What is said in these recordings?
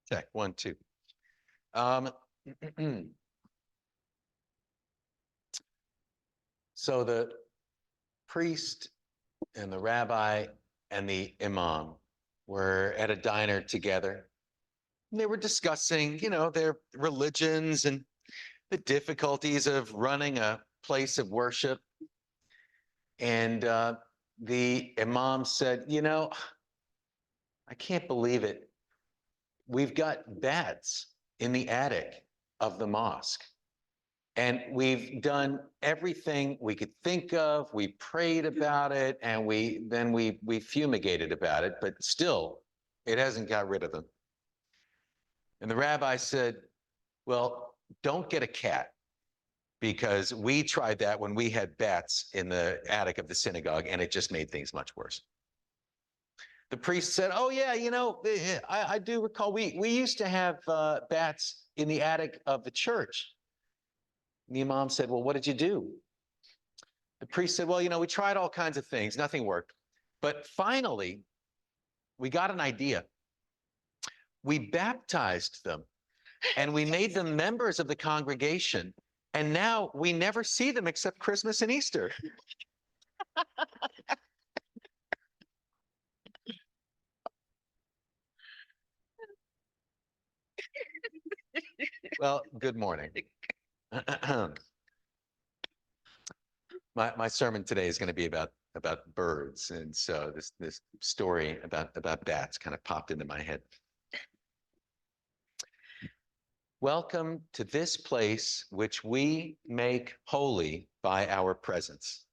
Check, 1, 2. Um, so the priest and the rabbi and the imam were at a diner together. And they were discussing, their religions and the difficulties of running a place of worship. And the imam said, I can't believe it. We've got bats in the attic of the mosque. And we've done everything we could think of. We prayed about it, and we fumigated about it, but still, it hasn't got rid of them. And the rabbi said, well, don't get a cat, because we tried that when we had bats in the attic of the synagogue, and it just made things much worse. The priest said, oh, yeah, I do recall we used to have bats in the attic of the church. And the imam said, well, what did you do? The priest said, well, we tried all kinds of things. Nothing worked. But finally, we got an idea. We baptized them, and we made them members of the congregation. And now we never see them except Christmas and Easter. Well, good morning. My sermon today is going to be about birds, and so this story about bats kind of popped into my head. Welcome to this place which we make holy by our presence.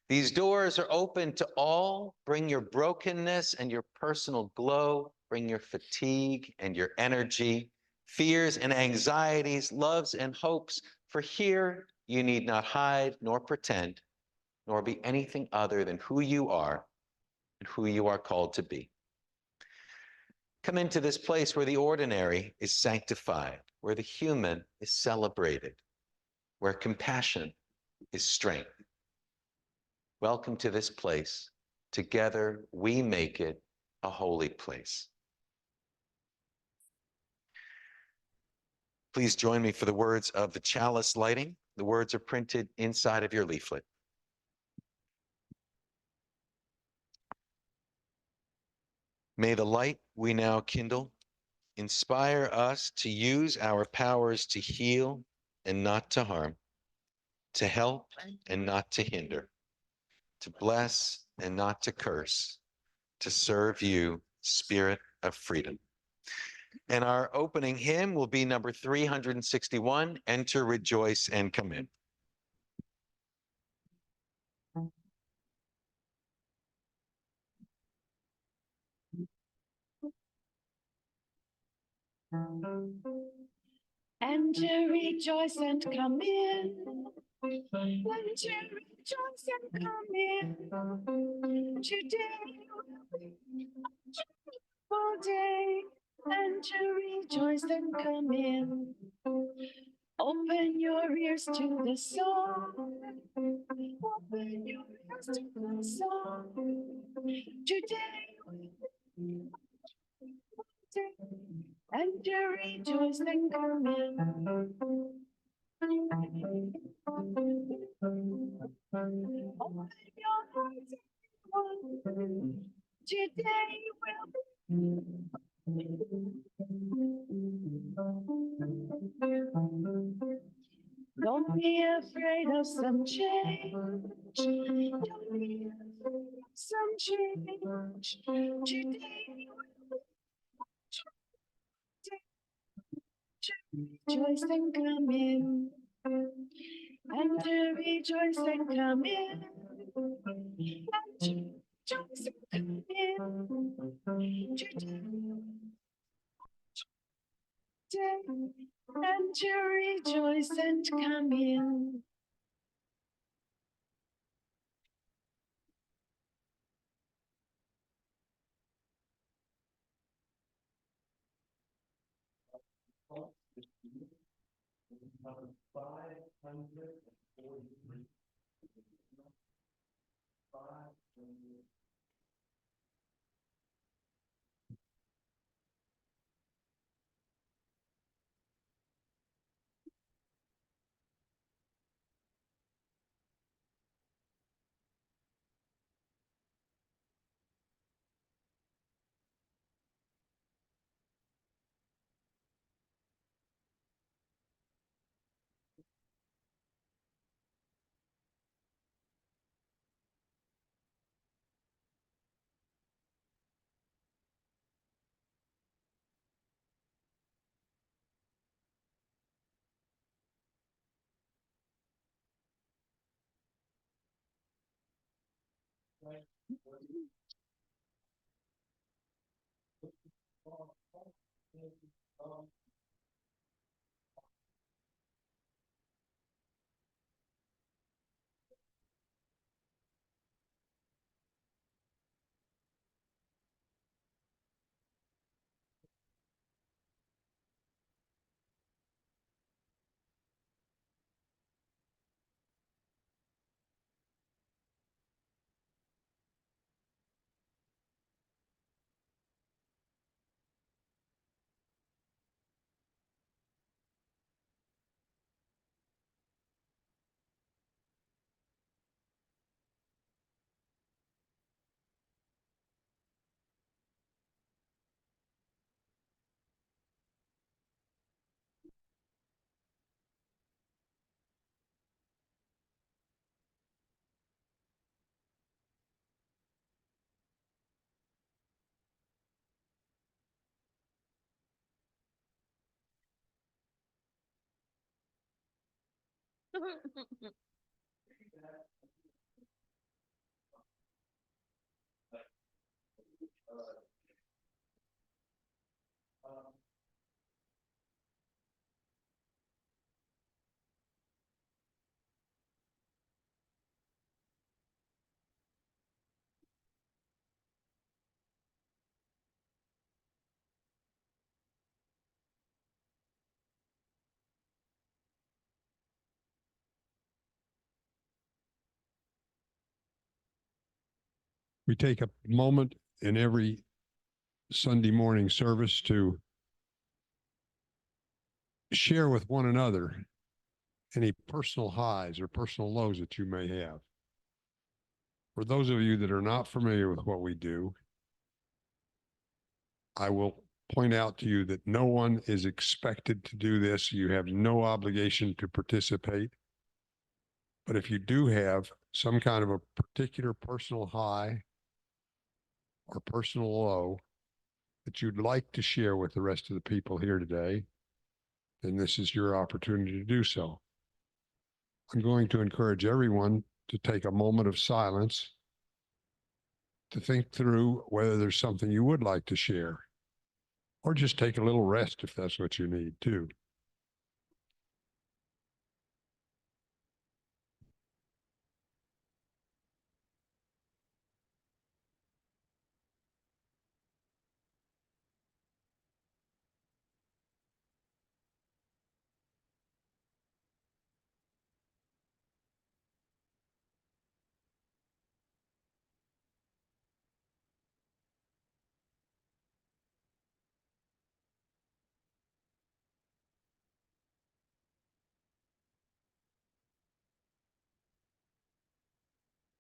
These doors are open to all. Bring your brokenness and your personal glow. Bring your fatigue and your energy, fears and anxieties, loves and hopes. For here you need not hide nor pretend, nor be anything other than who you are and who you are called to be. Come into this place where the ordinary is sanctified, where the human is celebrated, where compassion is strength. Welcome to this place. Together we make it a holy place. Please join me for the words of the chalice lighting. The words are printed inside of your leaflet. May the light we now kindle inspire us to use our powers to heal and not to harm, to help and not to hinder, to bless and not to curse, to serve you, Spirit of freedom. And our opening hymn will be number 361, Enter, Rejoice, and Come In. Enter, rejoice, and come in. Enter, rejoice, and come in. Today will be a joyful day. Enter, rejoice, and come in. Open your ears to the song. Open your ears to the song. Today will be a joyful day. Enter, rejoice, and come in. Open your hearts, everyone. Today will be. Don't be afraid of some change. Don't be afraid of some change. Today will rejoice and come in. Enter, rejoice and come in. Enter, rejoice and come in. Today, enter, rejoice and come in. Number 543. We take a moment in every Sunday morning service to share with one another any personal highs or personal lows that you may have. For those of you that are not familiar with what we do, I will point out to you that no one is expected to do this. You have no obligation to participate. But if you do have some kind of a particular personal high or personal low that you'd like to share with the rest of the people here today, then this is your opportunity to do so. I'm going to encourage everyone to take a moment of silence to think through whether there's something you would like to share, or just take a little rest if that's what you need too.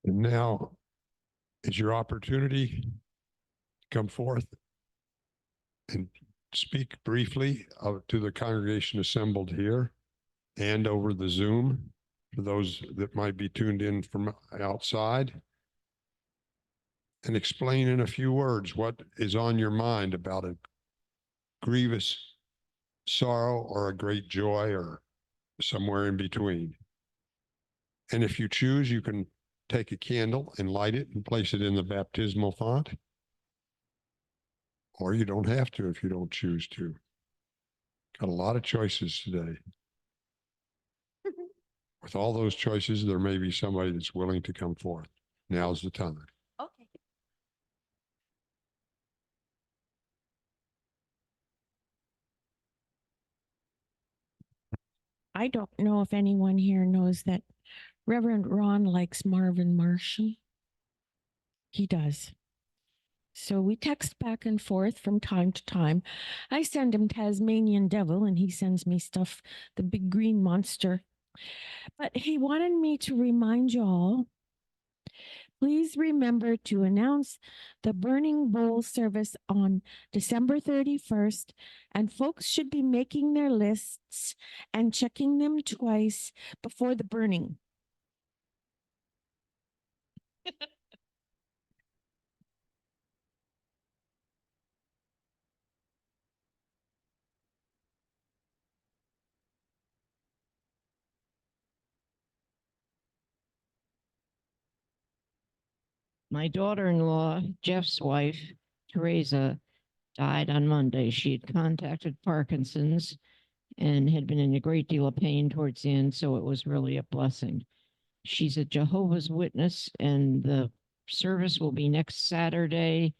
And now is your opportunity to come forth and speak briefly to the congregation assembled here and over the Zoom for those that might be tuned in from outside, and explain in a few words what is on your mind about a grievous sorrow or a great joy or somewhere in between. And if you choose, you can take a candle and light it and place it in the baptismal font. Or you don't have to if you don't choose to. Got a lot of choices today. With all those choices, there may be somebody that's willing to come forth. Now's the time. Okay. I don't know if anyone here knows that Reverend Ron likes Marvin Marshall. He does. So we text back and forth from time to time. I send him Tasmanian Devil and he sends me stuff, the big green monster. But he wanted me to remind y'all, please remember to announce the Burning Bowl service on December 31st. And folks should be making their lists and checking them twice before the burning. My daughter-in-law, Jeff's wife, Teresa, died on Monday. She had contacted Parkinson's and had been in a great deal of pain towards the end, so it was really a blessing. She's a Jehovah's Witness, and the service will be next Saturday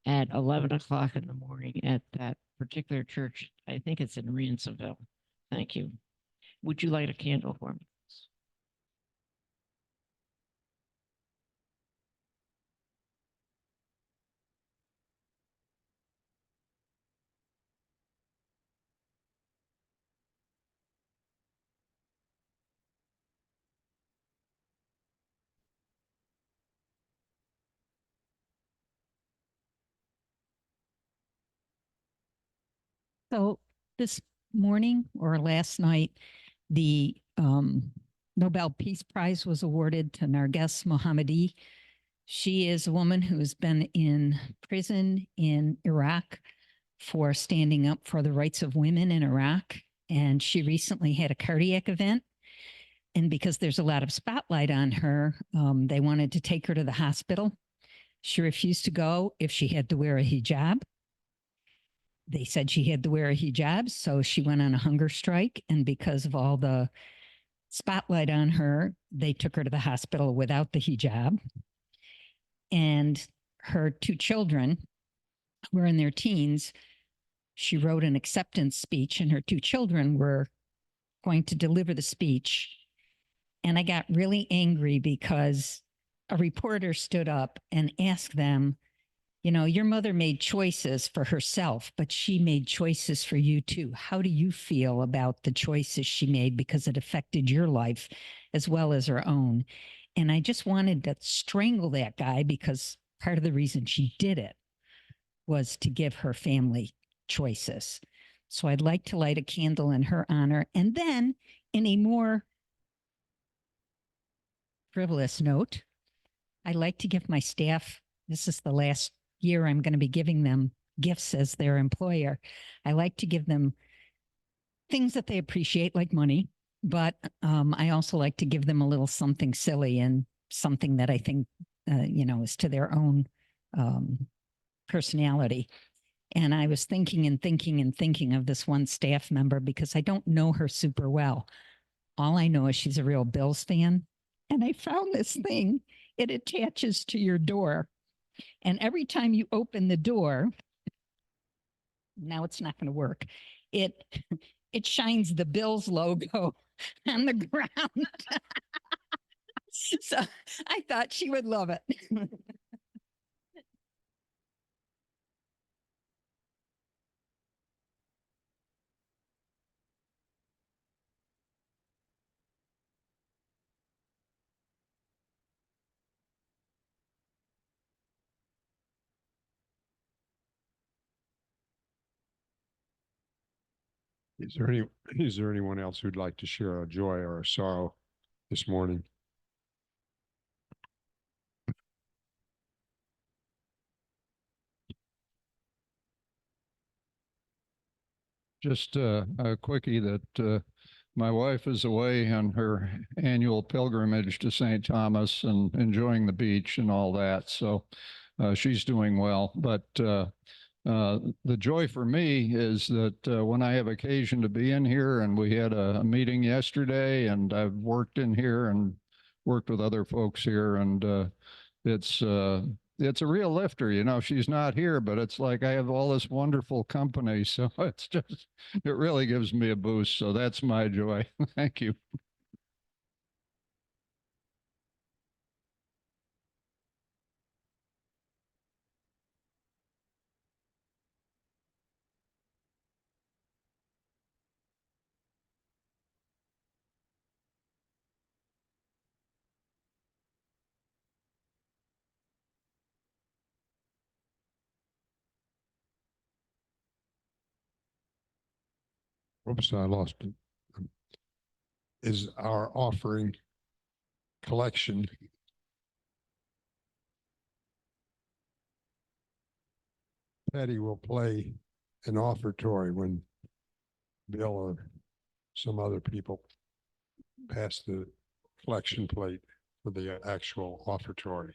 at 11 o'clock in the morning at that particular church. I think it's in Ransomville. Thank you. Would you light a candle for me? So this morning or last night, the Nobel Peace Prize was awarded to Narges Mohammadi. She is a woman who has been in prison in Iraq for standing up for the rights of women in Iraq. And she recently had a cardiac event. And because there's a lot of spotlight on her, they wanted to take her to the hospital. She refused to go if she had to wear a hijab. They said she had to wear a hijab, so she went on a hunger strike. And because of all the spotlight on her, they took her to the hospital without the hijab. And her two children were in their teens. She wrote an acceptance speech, and her two children were going to deliver the speech. And I got really angry because a reporter stood up and asked them, you know, your mother made choices for herself, but she made choices for you too. How do you feel about the choices she made because it affected your life as well as her own? And I just wanted to strangle that guy because part of the reason she did it was to give her family choices. So I'd like to light a candle in her honor. And then in a more frivolous note, I'd like to give my staff, this is the last year I'm going to be giving them gifts as their employer. I like to give them things that they appreciate, like money, but I also like to give them a little something silly and something that I think, is to their own personality. And I was thinking of this one staff member because I don't know her super well. All I know is she's a real Bills fan. And I found this thing. It attaches to your door. And every time you open the door, now it's not going to work. It shines the Bills logo on the ground. So I thought she would love it. Is there anyone else who'd like to share a joy or a sorrow this morning? Just a quickie that my wife is away on her annual pilgrimage to St. Thomas and enjoying the beach and all that. So she's doing well. But the joy for me is that when I have occasion to be in here, and we had a meeting yesterday, and I've worked in here and worked with other folks here, and it's a real lifter. You know, she's not here, but it's like I have all this wonderful company. So it really gives me a boost. So that's my joy. Thank you. Whoops, I lost it. Is our offering collection. Patty will play an offertory when Bill or some other people pass the collection plate for the actual offertory.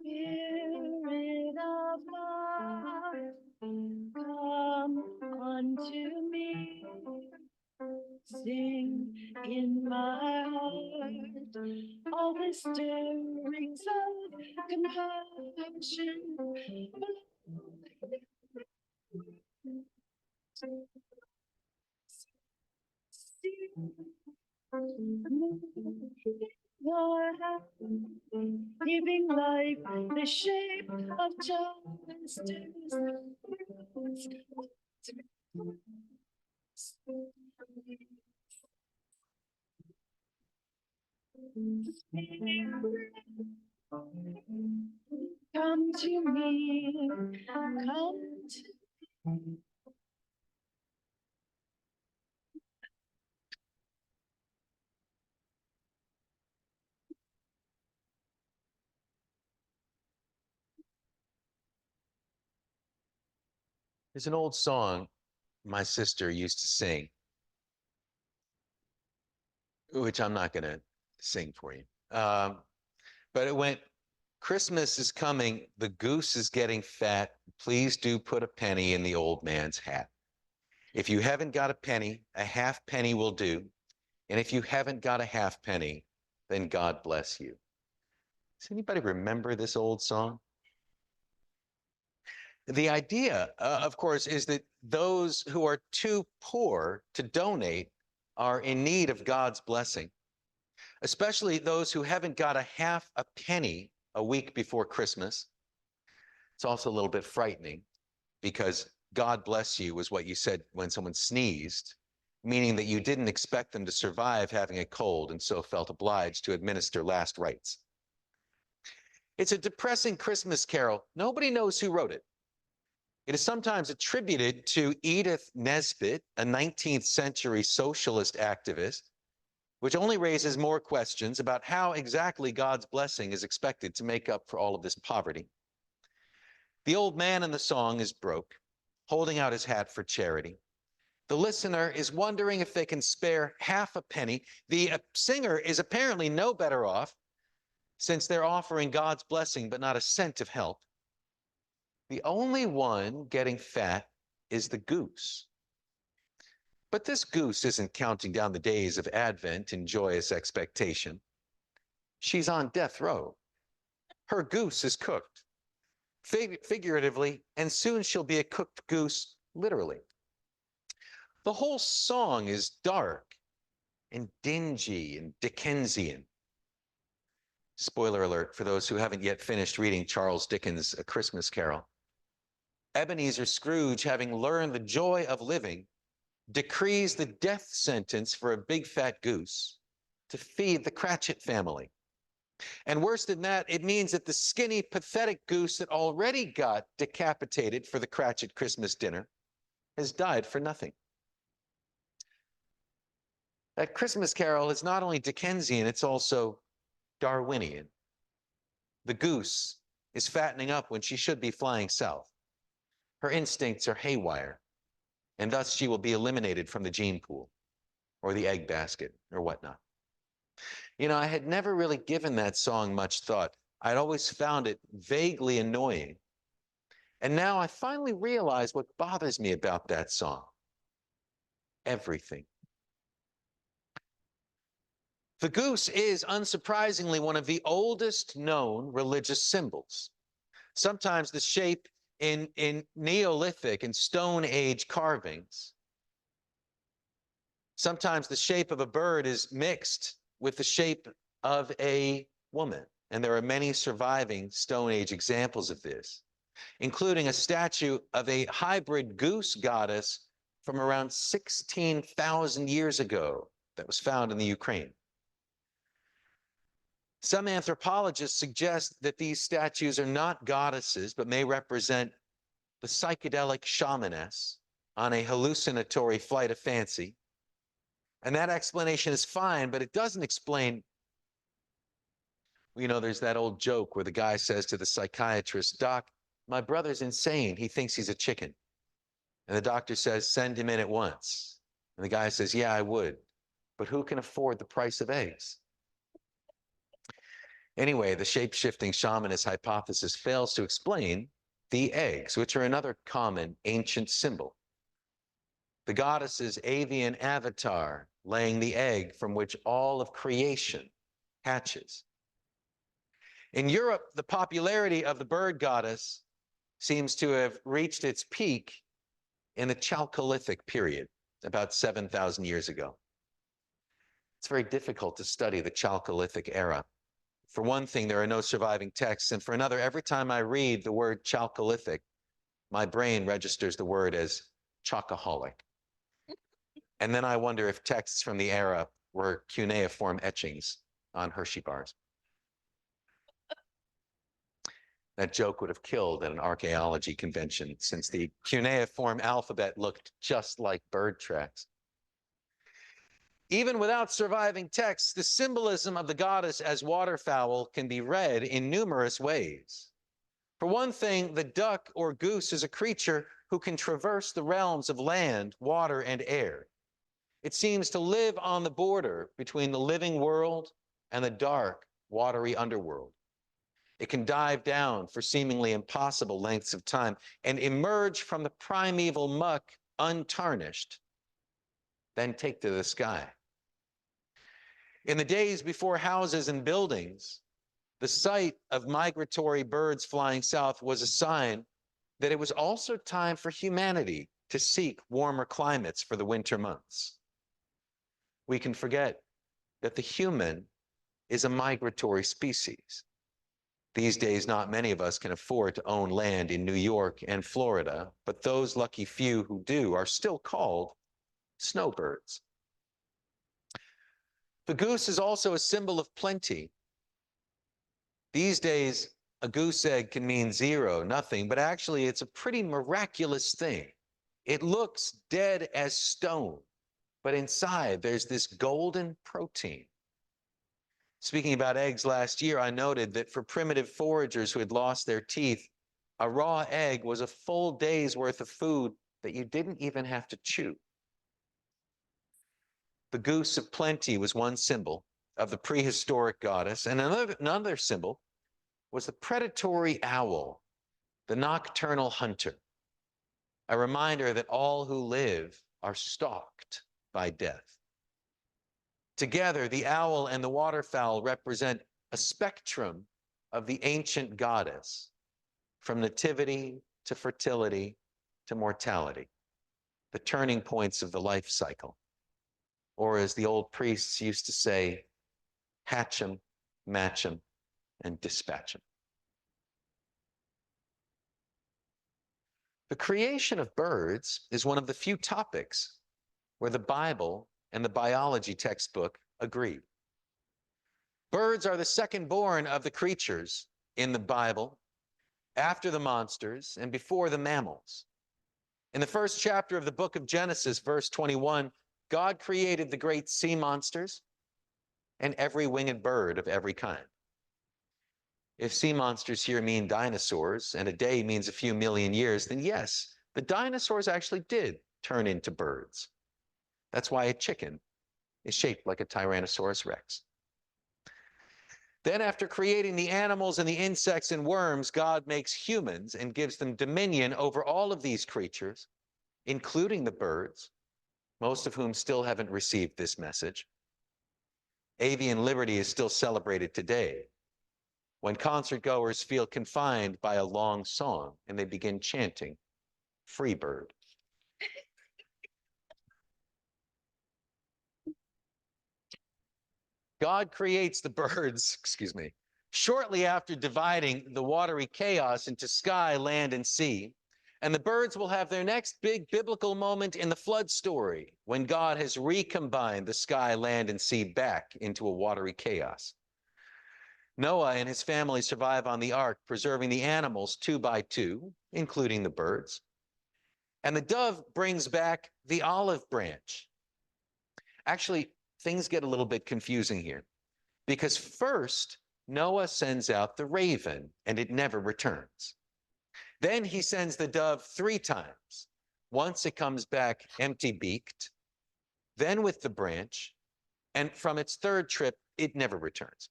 Spirit of God, come unto me. Sing in my heart all the stirrings of compassion. Your hand, giving life the shape of justice. Come to me, come to There's an old song my sister used to sing, which I'm not going to sing for you. But it went, Christmas is coming, the goose is getting fat. Please do put a penny in the old man's hat. If you haven't got a penny, a half penny will do. And if you haven't got a half penny, then God bless you. Does anybody remember this old song? The idea, of course, is that those who are too poor to donate are in need of God's blessing, especially those who haven't got a half a penny a week before Christmas. It's also a little bit frightening because God bless you was what you said when someone sneezed, meaning that you didn't expect them to survive having a cold and so felt obliged to administer last rites. It's a depressing Christmas carol. Nobody knows who wrote it. It is sometimes attributed to Edith Nesbit, a 19th century socialist activist, which only raises more questions about how exactly God's blessing is expected to make up for all of this poverty. The old man in the song is broke, holding out his hat for charity. The listener is wondering if they can spare half a penny. The singer is apparently no better off since they're offering God's blessing but not a cent of help. The only one getting fat is the goose. But this goose isn't counting down the days of Advent in joyous expectation. She's on death row. Her goose is cooked, figuratively, and soon she'll be a cooked goose, literally. The whole song is dark and dingy and Dickensian. Spoiler alert for those who haven't yet finished reading Charles Dickens' A Christmas Carol. Ebenezer Scrooge, having learned the joy of living, decrees the death sentence for a big fat goose to feed the Cratchit family. And worse than that, it means that the skinny, pathetic goose that already got decapitated for the Cratchit Christmas dinner has died for nothing. That Christmas Carol is not only Dickensian, it's also Darwinian. The goose is fattening up when she should be flying south. Her instincts are haywire, and thus she will be eliminated from the gene pool or the egg basket or whatnot. You know, I had never really given that song much thought. I'd always found it vaguely annoying. And now I finally realize what bothers me about that song. Everything. The goose is, unsurprisingly, one of the oldest known religious symbols. Sometimes the shape in Neolithic and Stone Age carvings, sometimes the shape of a bird is mixed with the shape of a woman. And there are many surviving Stone Age examples of this, including a statue of a hybrid goose goddess from around 16,000 years ago that was found in the Ukraine. Some anthropologists suggest that these statues are not goddesses, but may represent the psychedelic shamaness on a hallucinatory flight of fancy. And that explanation is fine, but it doesn't explain, there's that old joke where the guy says to the psychiatrist, "Doc, my brother's insane. He thinks he's a chicken." And the doctor says, "Send him in at once." And the guy says, "Yeah, I would. But who can afford the price of eggs?" Anyway, the shape-shifting shamanist hypothesis fails to explain the eggs, which are another common ancient symbol. The goddess's avian avatar laying the egg from which all of creation hatches. In Europe, the popularity of the bird goddess seems to have reached its peak in the Chalcolithic period, about 7,000 years ago. It's very difficult to study the Chalcolithic era. For one thing, there are no surviving texts, and for another, every time I read the word Chalcolithic, my brain registers the word as chocoholic. And then I wonder if texts from the era were cuneiform etchings on Hershey bars. That joke would have killed at an archaeology convention, since the cuneiform alphabet looked just like bird tracks. Even without surviving texts, the symbolism of the goddess as waterfowl can be read in numerous ways. For one thing, the duck or goose is a creature who can traverse the realms of land, water, and air. It seems to live on the border between the living world and the dark, watery underworld. It can dive down for seemingly impossible lengths of time and emerge from the primeval muck untarnished, then take to the sky. In the days before houses and buildings, the sight of migratory birds flying south was a sign that it was also time for humanity to seek warmer climates for the winter months. We can forget that the human is a migratory species. These days, not many of us can afford to own land in New York and Florida, but those lucky few who do are still called snowbirds. The goose is also a symbol of plenty. These days, a goose egg can mean zero, nothing, but actually it's a pretty miraculous thing. It looks dead as stone, but inside there's this golden protein. Speaking about eggs, last year I noted that for primitive foragers who had lost their teeth, a raw egg was a full day's worth of food that you didn't even have to chew. The goose of plenty was one symbol of the prehistoric goddess, and another symbol was the predatory owl, the nocturnal hunter, a reminder that all who live are stalked by death. Together, the owl and the waterfowl represent a spectrum of the ancient goddess, from nativity to fertility to mortality, the turning points of the life cycle. Or as the old priests used to say, hatch 'em, match 'em, and dispatch 'em. The creation of birds is one of the few topics where the Bible and the biology textbook agree. Birds are the second born of the creatures in the Bible, after the monsters and before the mammals. In the first chapter of the book of Genesis, verse 21, God created the great sea monsters and every winged bird of every kind. If sea monsters here mean dinosaurs and a day means a few million years, then yes, the dinosaurs actually did turn into birds. That's why a chicken is shaped like a Tyrannosaurus Rex. Then after creating the animals and the insects and worms, God makes humans and gives them dominion over all of these creatures, including the birds, most of whom still haven't received this message. Avian liberty is still celebrated today when concert goers feel confined by a long song and they begin chanting, "Free bird." God creates the birds, excuse me, shortly after dividing the watery chaos into sky, land, and sea. And the birds will have their next big biblical moment in the flood story when God has recombined the sky, land, and sea back into a watery chaos. Noah and his family survive on the ark, preserving the animals 2 by 2, including the birds. And the dove brings back the olive branch. Actually, things get a little bit confusing here because first, Noah sends out the raven and it never returns. Then he sends the dove 3 times. Once it comes back empty-beaked, then with the branch, and from its third trip, it never returns.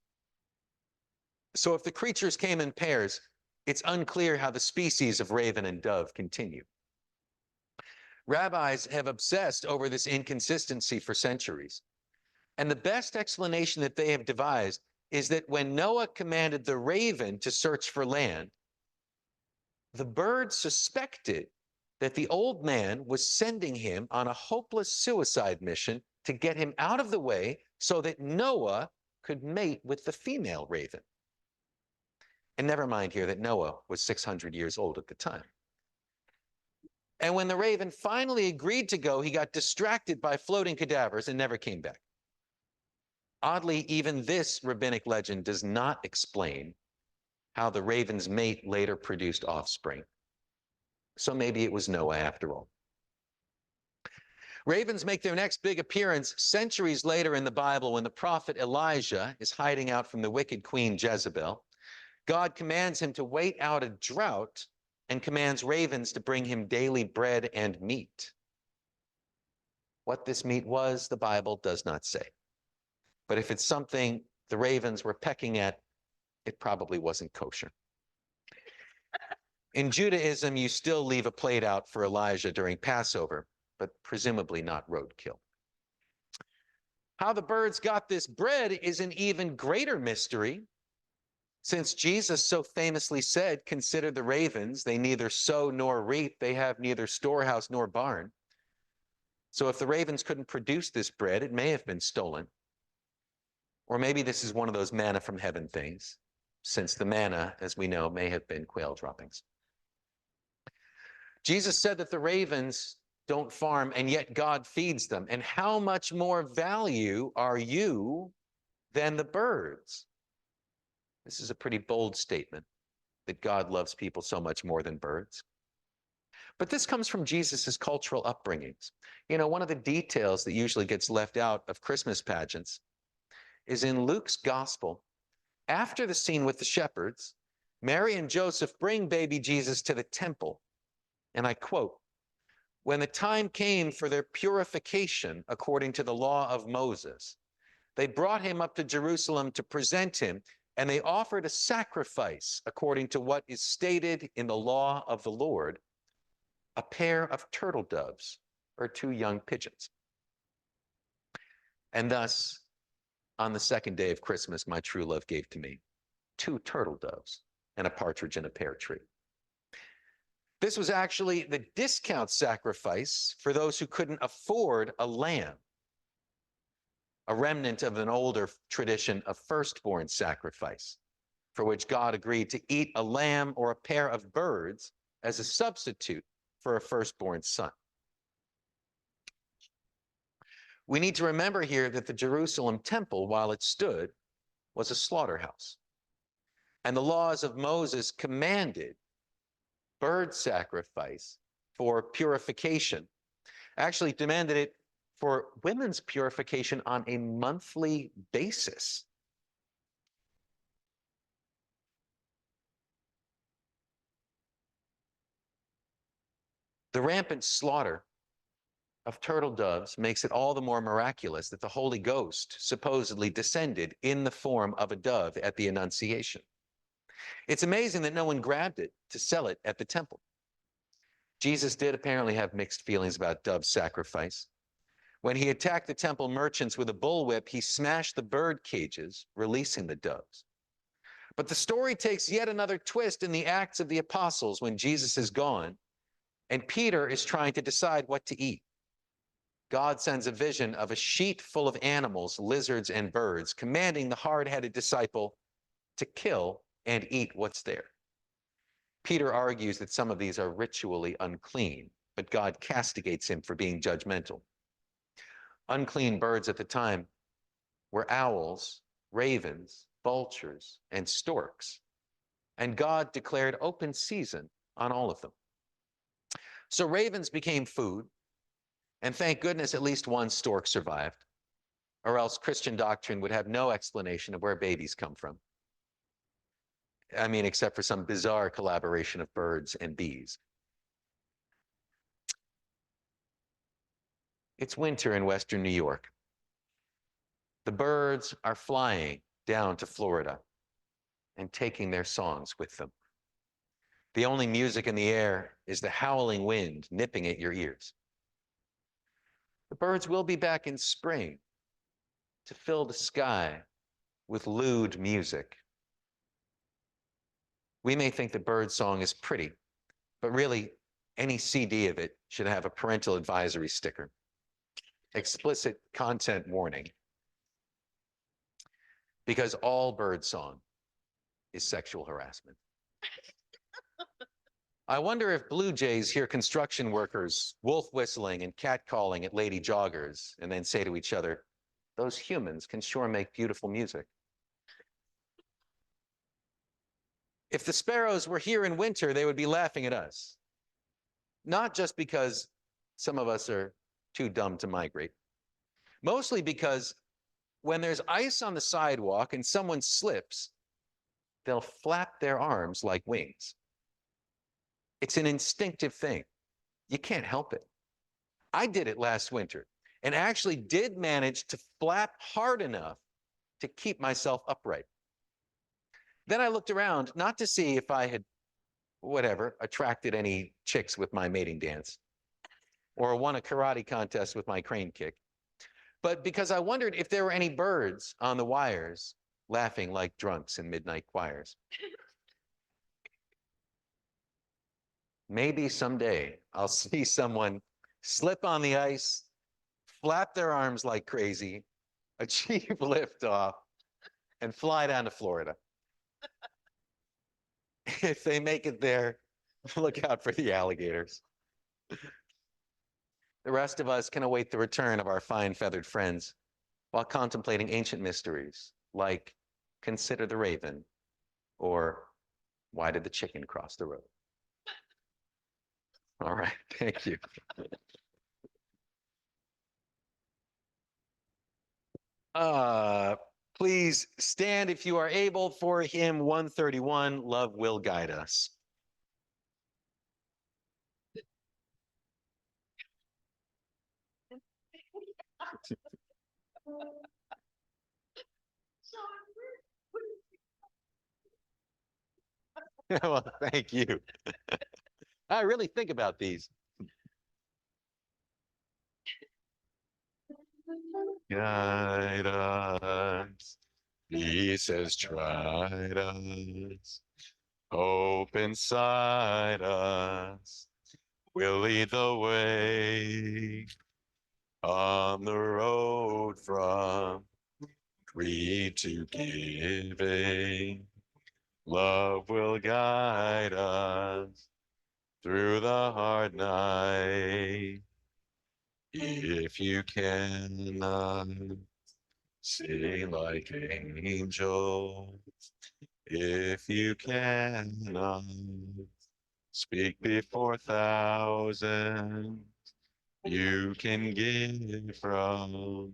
So if the creatures came in pairs, it's unclear how the species of raven and dove continue. Rabbis have obsessed over this inconsistency for centuries. And the best explanation that they have devised is that when Noah commanded the raven to search for land, the bird suspected that the old man was sending him on a hopeless suicide mission to get him out of the way so that Noah could mate with the female raven. And never mind here that Noah was 600 years old at the time. And when the raven finally agreed to go, he got distracted by floating cadavers and never came back. Oddly, even this rabbinic legend does not explain how the raven's mate later produced offspring. So maybe it was Noah after all. Ravens make their next big appearance centuries later in the Bible when the prophet Elijah is hiding out from the wicked queen Jezebel. God commands him to wait out a drought and commands ravens to bring him daily bread and meat. What this meat was, the Bible does not say. But if it's something the ravens were pecking at, it probably wasn't kosher. In Judaism, you still leave a plate out for Elijah during Passover, but presumably not roadkill. How the birds got this bread is an even greater mystery, since Jesus so famously said, "Consider the ravens, they neither sow nor reap, they have neither storehouse nor barn." So if the ravens couldn't produce this bread, it may have been stolen. Or maybe this is one of those manna from heaven things, since the manna, as we know, may have been quail droppings. Jesus said that the ravens don't farm, and yet God feeds them. And how much more value are you than the birds? This is a pretty bold statement, that God loves people so much more than birds. But this comes from Jesus's cultural upbringings. You know, one of the details that usually gets left out of Christmas pageants is in Luke's gospel. After the scene with the shepherds, Mary and Joseph bring baby Jesus to the temple. And I quote, "When the time came for their purification according to the law of Moses, they brought him up to Jerusalem to present him, and they offered a sacrifice according to what is stated in the law of the Lord, a pair of turtle doves or 2 young pigeons." And thus, on the second day of Christmas, my true love gave to me 2 turtle doves and a partridge in a pear tree. This was actually the discount sacrifice for those who couldn't afford a lamb, a remnant of an older tradition of firstborn sacrifice, for which God agreed to eat a lamb or a pair of birds as a substitute for a firstborn son. We need to remember here that the Jerusalem temple, while it stood, was a slaughterhouse. And the laws of Moses commanded bird sacrifice for purification, actually demanded it for women's purification on a monthly basis. The rampant slaughter of turtle doves makes it all the more miraculous that the Holy Ghost supposedly descended in the form of a dove at the Annunciation. It's amazing that no one grabbed it to sell it at the temple. Jesus did apparently have mixed feelings about dove sacrifice. When he attacked the temple merchants with a bullwhip, he smashed the bird cages, releasing the doves. But the story takes yet another twist in the Acts of the Apostles when Jesus is gone and Peter is trying to decide what to eat. God sends a vision of a sheet full of animals, lizards, and birds, commanding the hard-headed disciple to kill and eat what's there. Peter argues that some of these are ritually unclean, but God castigates him for being judgmental. Unclean birds at the time were owls, ravens, vultures, and storks, and God declared open season on all of them. So ravens became food, and thank goodness at least one stork survived, or else Christian doctrine would have no explanation of where babies come from. I mean, except for some bizarre collaboration of birds and bees. It's winter in Western New York. The birds are flying down to Florida and taking their songs with them. The only music in the air is the howling wind nipping at your ears. The birds will be back in spring to fill the sky with lewd music. We may think that birdsong is pretty, but really any CD of it should have a parental advisory sticker. Explicit content warning. Because all birdsong is sexual harassment. I wonder if blue jays hear construction workers wolf whistling and catcalling at lady joggers and then say to each other, those humans can sure make beautiful music. If the sparrows were here in winter, they would be laughing at us. Not just because some of us are too dumb to migrate, mostly because when there's ice on the sidewalk and someone slips, they'll flap their arms like wings. It's an instinctive thing. You can't help it. I did it last winter and actually did manage to flap hard enough to keep myself upright. Then I looked around, not to see if I had, attracted any chicks with my mating dance or won a karate contest with my crane kick, but because I wondered if there were any birds on the wires laughing like drunks in midnight choirs. Maybe someday I'll see someone slip on the ice, flap their arms like crazy, achieve liftoff, and fly down to Florida. If they make it there, look out for the alligators. The rest of us can await the return of our fine feathered friends while contemplating ancient mysteries like Consider the Raven or Why did the chicken cross the road? All right, thank you. Please stand if you are able for hymn 131, Love Will Guide Us. Well, thank you. I really think about these. Guide us, peace has tried us, hope inside us will lead the way on the road from creed to giving. Love will guide us through the hard night. If you cannot sing like angels, if you cannot speak before thousands, you can give from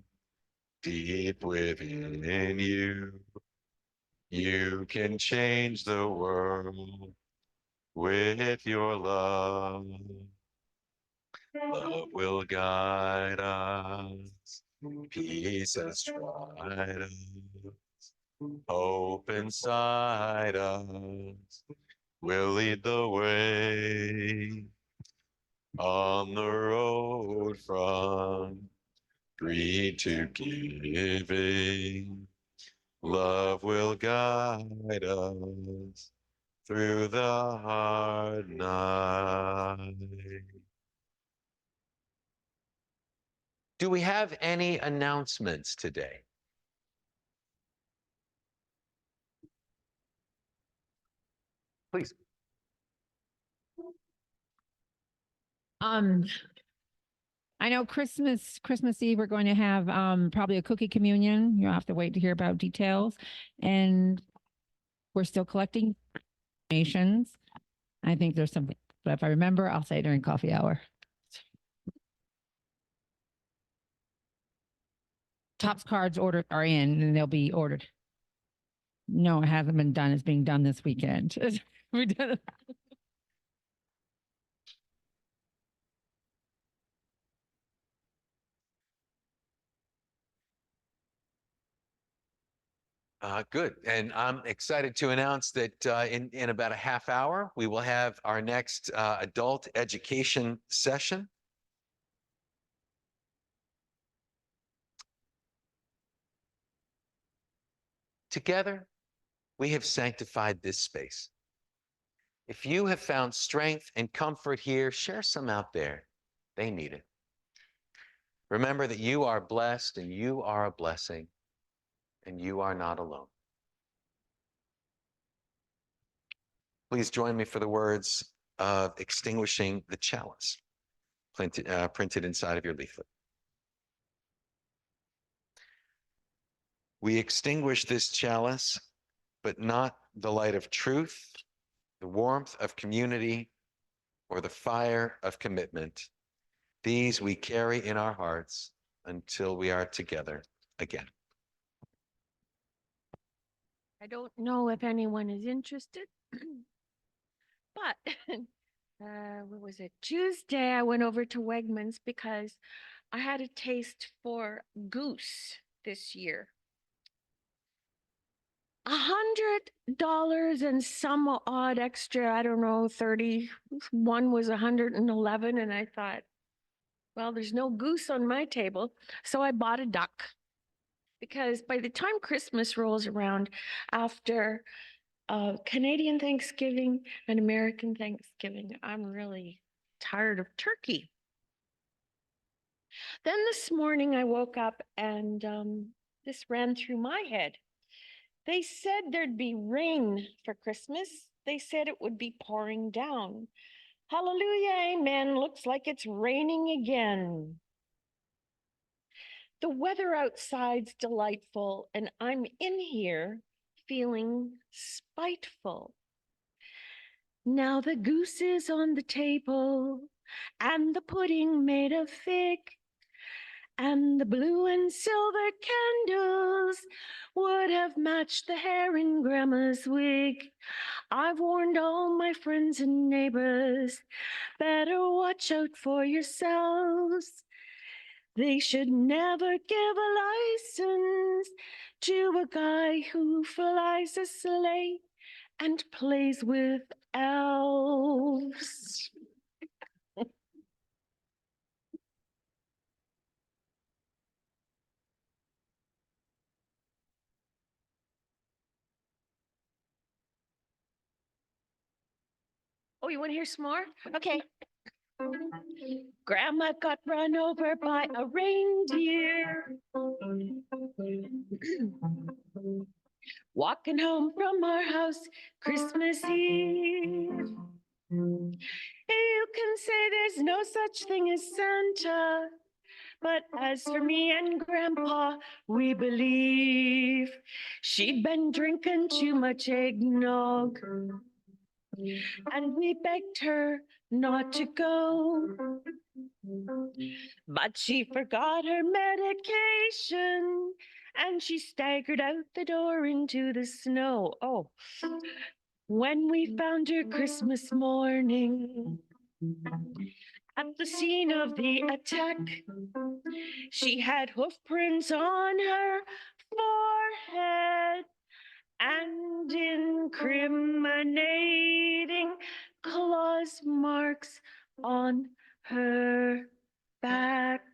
deep within you. You can change the world with your love. Love will guide us. Peace has tried us. Hope inside us will lead the way on the road from greed to giving. Love will guide us through the hard night. Do we have any announcements today? Please. I know Christmas Eve, we're going to have probably a cookie communion. You'll have to wait to hear about details. And we're still collecting donations. I think there's something, but if I remember, I'll say it during coffee hour. Topps cards ordered are in and they'll be ordered. No, it hasn't been done. It's being done this weekend. We did it. Good. And I'm excited to announce that in about a half hour, we will have our next adult education session. Together, we have sanctified this space. If you have found strength and comfort here, share some out there. They need it. Remember that you are blessed and you are a blessing and you are not alone. Please join me for the words of extinguishing the chalice, printed inside of your leaflet. We extinguish this chalice, but not the light of truth, the warmth of community, or the fire of commitment. These we carry in our hearts until we are together again. I don't know if anyone is interested, but what was it? Tuesday, I went over to Wegmans because I had a taste for goose this year. $100 and some odd extra, I don't know, 30. One was 111, and I thought, well, there's no goose on my table, so I bought a duck. Because by the time Christmas rolls around, after Canadian Thanksgiving and American Thanksgiving, I'm really tired of turkey. Then this morning I woke up and this ran through my head. They said there'd be rain for Christmas. They said it would be pouring down. Hallelujah, amen. Looks like it's raining again. The weather outside's delightful, and I'm in here feeling spiteful. Now the goose is on the table, and the pudding made of fig, and the blue and silver candles would have matched the hair in Grandma's wig. I've warned all my friends and neighbors, better watch out for yourselves. They should never give a license to a guy who flies a sleigh and plays with elves. Oh, you want to hear some more? Okay. Grandma got run over by a reindeer. Walking home from our house Christmas Eve. You can say there's no such thing as Santa, but as for me and Grandpa, we believe she'd been drinking too much eggnog. And we begged her not to go. But she forgot her medication and she staggered out the door into the snow. Oh, when we found her Christmas morning At the scene of the attack, she had hoof prints on her forehead and incriminating claws marks on her back.